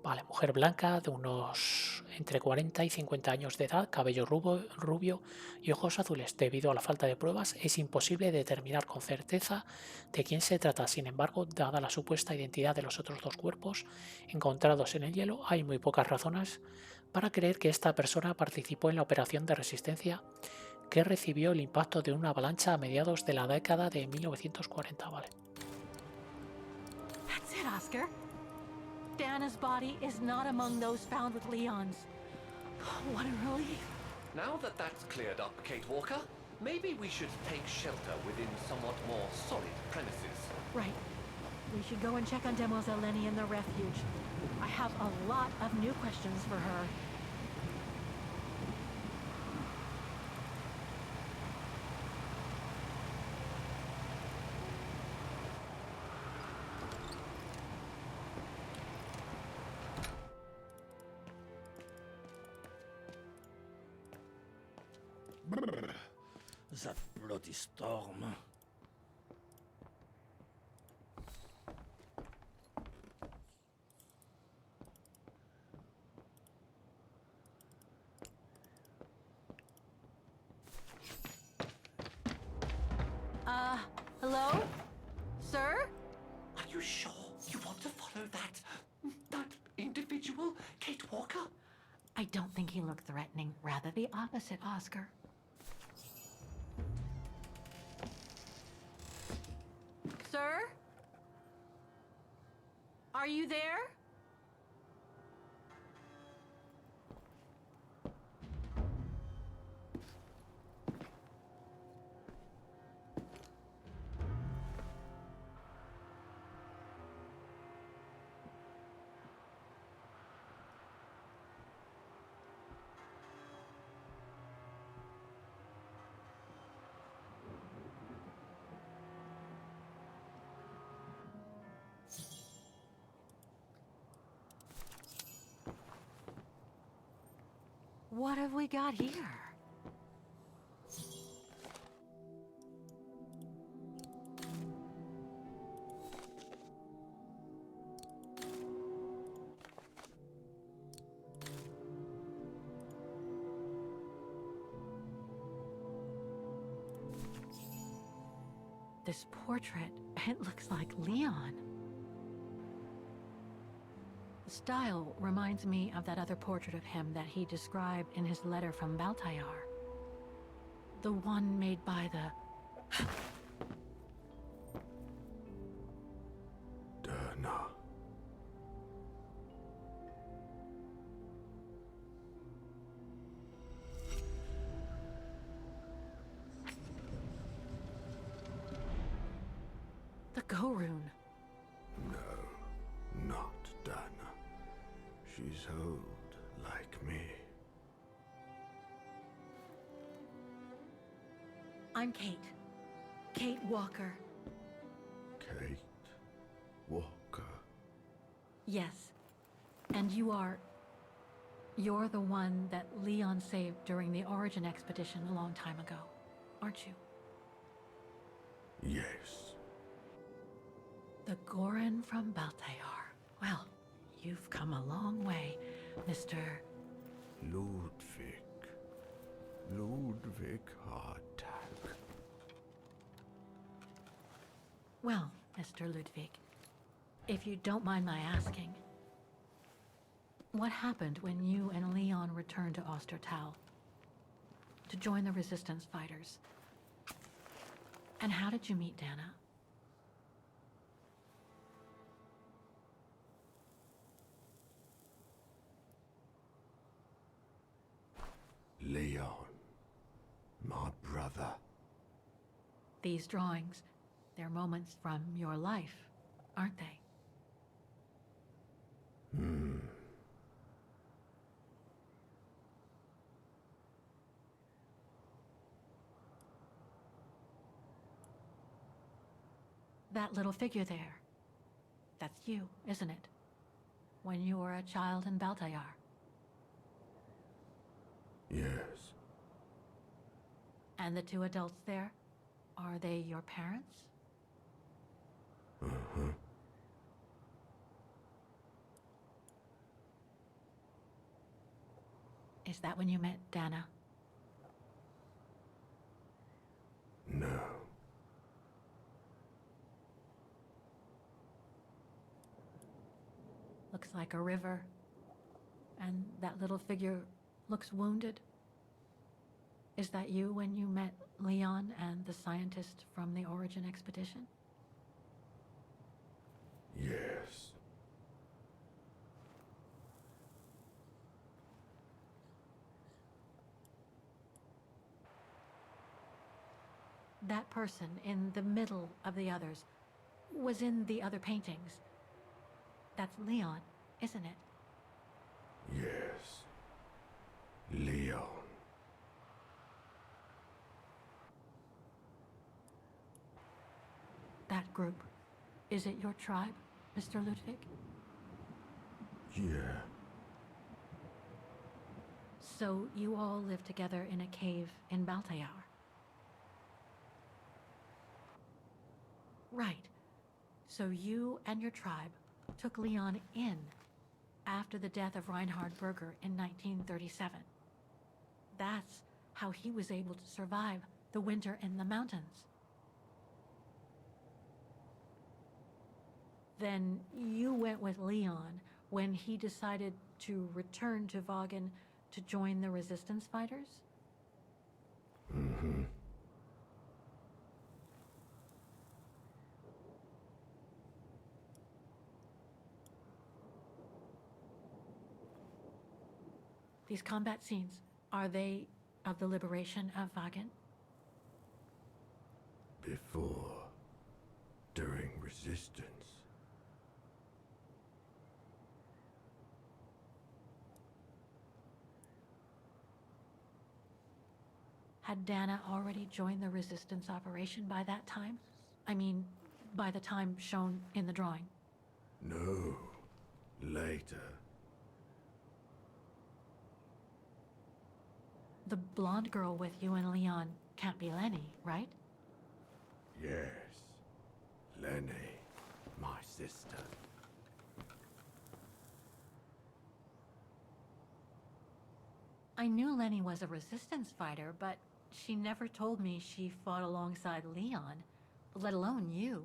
Vale, mujer blanca de unos entre 40 y 50 años de edad, cabello rubio y ojos azules. Debido a la falta de pruebas, es imposible determinar con certeza de quién se trata. Sin embargo, dada la supuesta identidad de los otros dos cuerpos encontrados en el hielo, hay muy pocas razones para creer que esta persona participó en la operación de resistencia que recibió el impacto de una avalancha a mediados de la década de 1940. Vale. That's it, Oscar. Dana's body is not among those found with Leon's. What a relief. Now that that's cleared up, Kate Walker, maybe we should take shelter within somewhat more solid premises. Right. We should go and check on Demoiselle Lenny in the refuge. I have a lot of new questions for her. That bloody storm. Hello? Sir? Are you sure you want to follow that individual, Kate Walker? I don't think he looked threatening. Rather the opposite, Oscar. Sir? Are you there? What have we got here? This portrait, it looks like Leon. The style reminds me of that other portrait of him that he described in his letter from Baltayar. The one made by the... Derna. the Go rune. No, not Dana. She's old, like me. I'm Kate. Kate Walker. Kate Walker. Yes. And you're the one that Leon saved during the Origin expedition a long time ago, aren't you? Yes. The Goran from Baltayar. Well, you've come a long way, Mr. Ludwig. Ludwig Hardtag. Well, Mr. Ludwig, if you don't mind my asking, what happened when you and Leon returned to Ostertal to join the Resistance fighters? And how did you meet Dana? Leon. My brother. These drawings, they're moments from your life, aren't they? That little figure there, that's you, isn't it? When you were a child in Baltayar. Yes. And the two adults there, are they your parents? Uh-huh. Is that when you met Dana? No. Looks like a river. And that little figure looks wounded. Is that you when you met Leon and the scientist from the Origin expedition? Yes. That person in the middle of the others was in the other paintings. That's Leon, isn't it? Yes. Leon. That group. Is it your tribe, Mr. Ludwig? Yeah. So you all live together in a cave in Baltayar? Right. So you and your tribe took Leon in after the death of Reinhard Berger in 1937. That's how he was able to survive the winter in the mountains. Then you went with Leon when he decided to return to Vagen to join the resistance fighters? Mm-hmm. These combat scenes, are they of the liberation of Vagen? Before. During resistance. Had Dana already joined the resistance operation by that time? I mean, by the time shown in the drawing. No. Later. The blonde girl with you and Leon can't be Lenny, right? Yes. Lenny. My sister. I knew Lenny was a resistance fighter, but she never told me she fought alongside Leon, let alone you.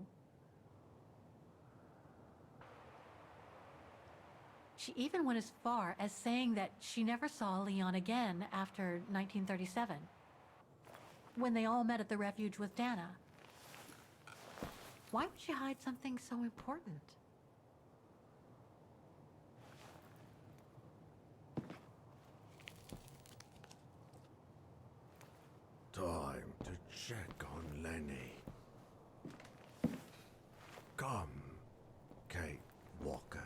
She even went as far as saying that she never saw Leon again after 1937, when they all met at the refuge with Dana. Why would she hide something so important? Time to check on Lenny. Come, Kate Walker.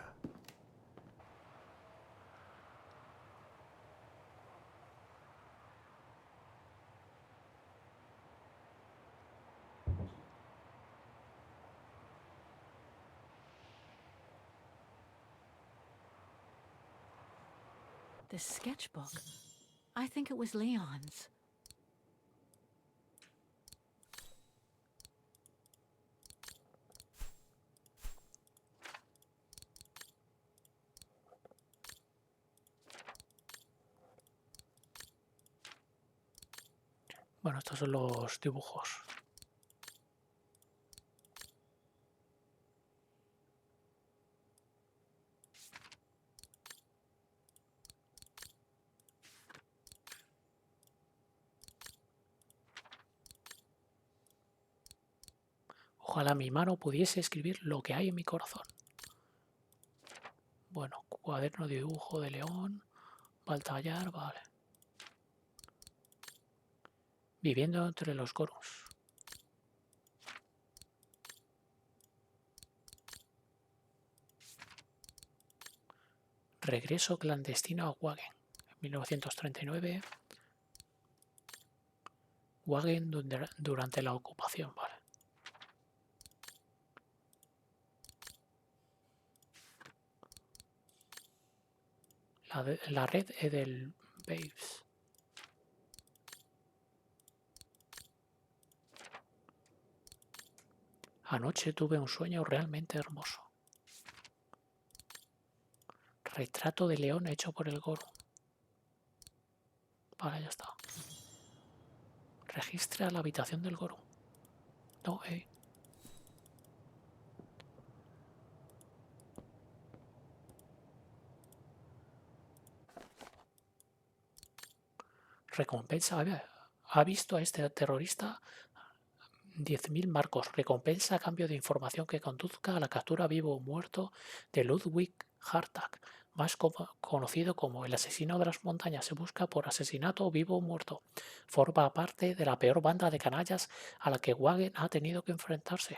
This sketchbook. I think it was Leon's. Bueno, estos son los dibujos. Ojalá mi mano pudiese escribir lo que hay en mi corazón. Bueno, cuaderno de dibujo de león, Baltallar, vale. Viviendo entre los Gorus. Regreso clandestino a Wagen, en 1939. Wagen durante la ocupación, vale. La red Edelweiss. Anoche tuve un sueño realmente hermoso. Retrato de león hecho por el Goro. Vale, ya está. Registra la habitación del Goro. No, Recompensa. ¿Ha visto a este terrorista? 10.000 marcos. Recompensa a cambio de información que conduzca a la captura vivo o muerto de Ludwig Hartag. más conocido como el asesino de las montañas, se busca por asesinato vivo o muerto. Forma parte de la peor banda de canallas a la que Wagen ha tenido que enfrentarse.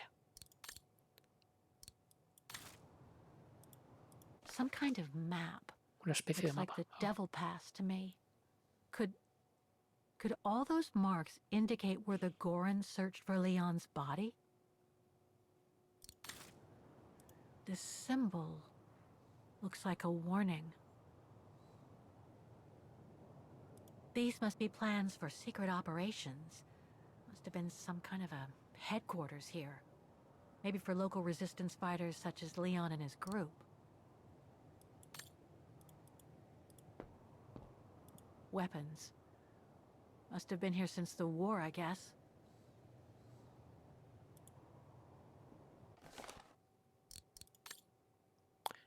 Some kind of map. Una especie de Looks like mapa. the Devil Pass to me. Could all those marks indicate where the Gorons searched for Leon's body? This symbol looks like a warning. These must be plans for secret operations. Must have been some kind of a headquarters here. Maybe for local resistance fighters such as Leon and his group. Weapons. Must have been here since the war, I guess.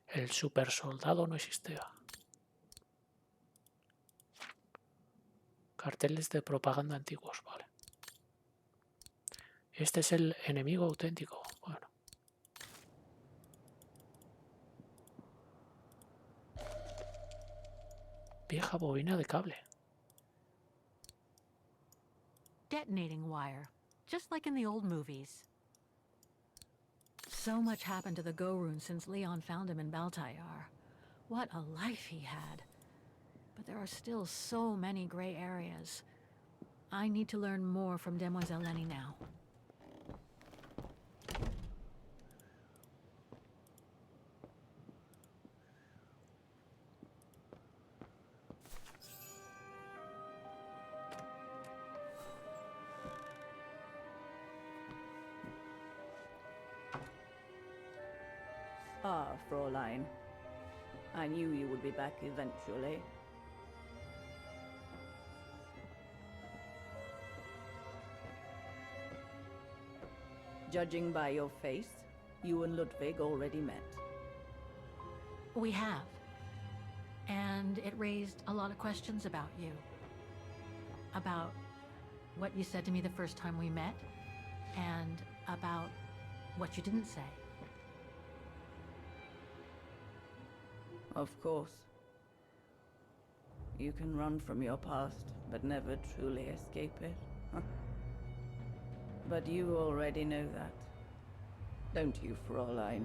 El super soldado no existía. Carteles de propaganda antiguos, vale. Este es el enemigo auténtico. Bueno. Vieja bobina de cable. Detonating wire, just like in the old movies. So much happened to the Gorun since Leon found him in Baltayar. What a life he had. But there are still so many gray areas. I need to learn more from Demoiselle Lenny now. Ah, Fräulein. I knew you would be back eventually. Judging by your face, you and Ludwig already met. We have. And it raised a lot of questions about you. About what you said to me the first time we met, and about what you didn't say. Of course. You can run from your past, but never truly escape it. But you already know that. Don't you, Fräulein?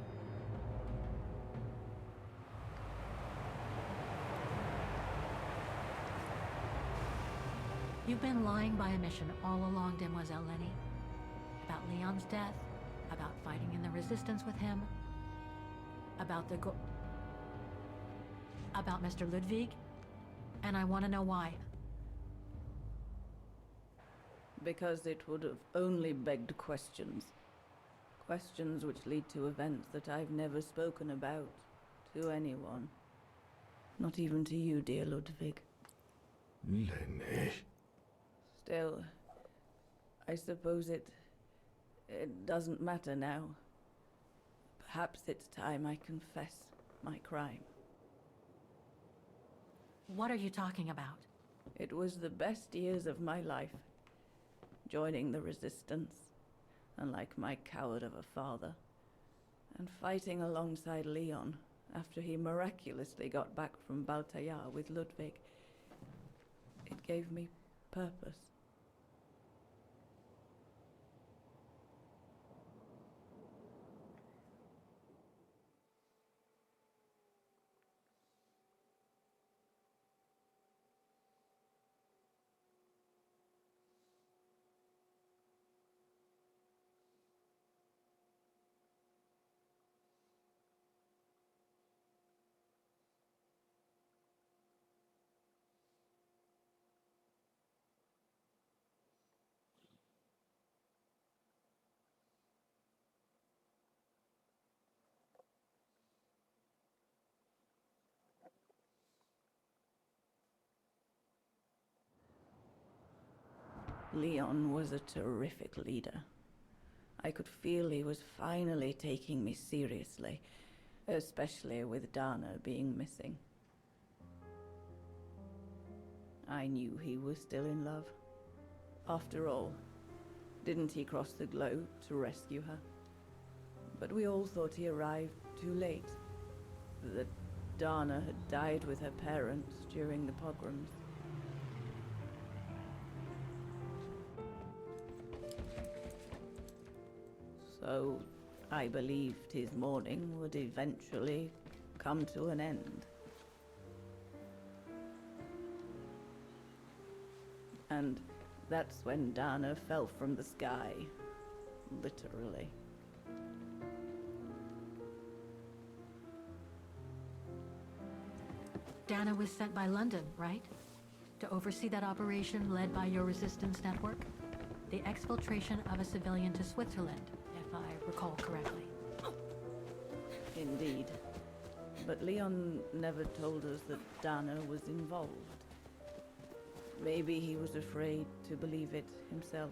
You've been lying by omission all along, Demoiselle Lenny. About Leon's death, about fighting in the resistance with him, about about Mr. Ludwig, and I want to know why. Because it would have only begged questions. Questions which lead to events that I've never spoken about to anyone. Not even to you, dear Ludwig. Lenny. Still, I suppose it doesn't matter now. Perhaps it's time I confess my crime. What are you talking about? It was the best years of my life. Joining the resistance, unlike my coward of a father, and fighting alongside Leon after he miraculously got back from Baltayar with Ludwig. It gave me purpose. Leon was a terrific leader. I could feel he was finally taking me seriously, especially with Dana being missing. I knew he was still in love. After all, didn't he cross the globe to rescue her? But we all thought he arrived too late. That Dana had died with her parents during the pogroms. So I believed his mourning would eventually come to an end. And that's when Dana fell from the sky, literally. Dana was sent by London, right? To oversee that operation led by your resistance network? The exfiltration of a civilian to Switzerland, if I recall correctly. Indeed. But Leon never told us that Dana was involved. Maybe he was afraid to believe it himself.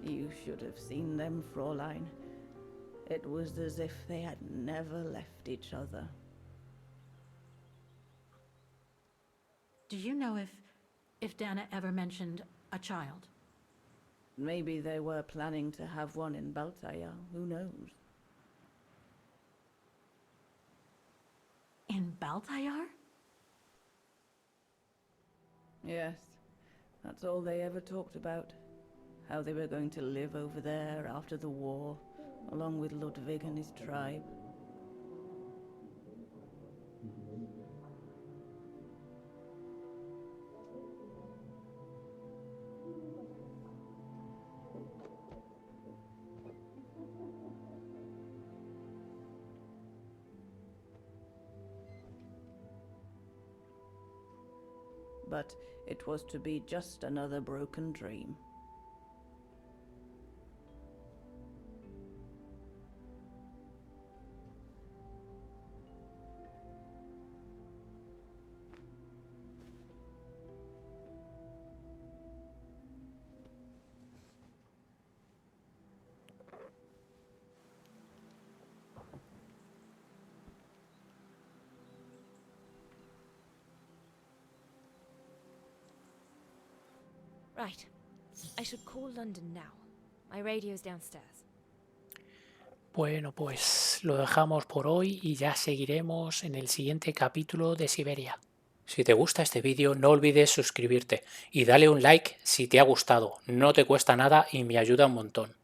You should have seen them, Fräulein. It was as if they had never left each other. Do you know if Dana ever mentioned a child? Maybe they were planning to have one in Baltaya, who knows? In Baltayar? Yes, that's all they ever talked about. How they were going to live over there after the war, along with Ludwig and his tribe. But it was to be just another broken dream. Right. I should call London now. My radio's downstairs. Bueno, pues lo dejamos por hoy y ya seguiremos en el siguiente capítulo de Siberia. Si te gusta este vídeo no olvides suscribirte y dale un like si te ha gustado, no te cuesta nada y me ayuda un montón.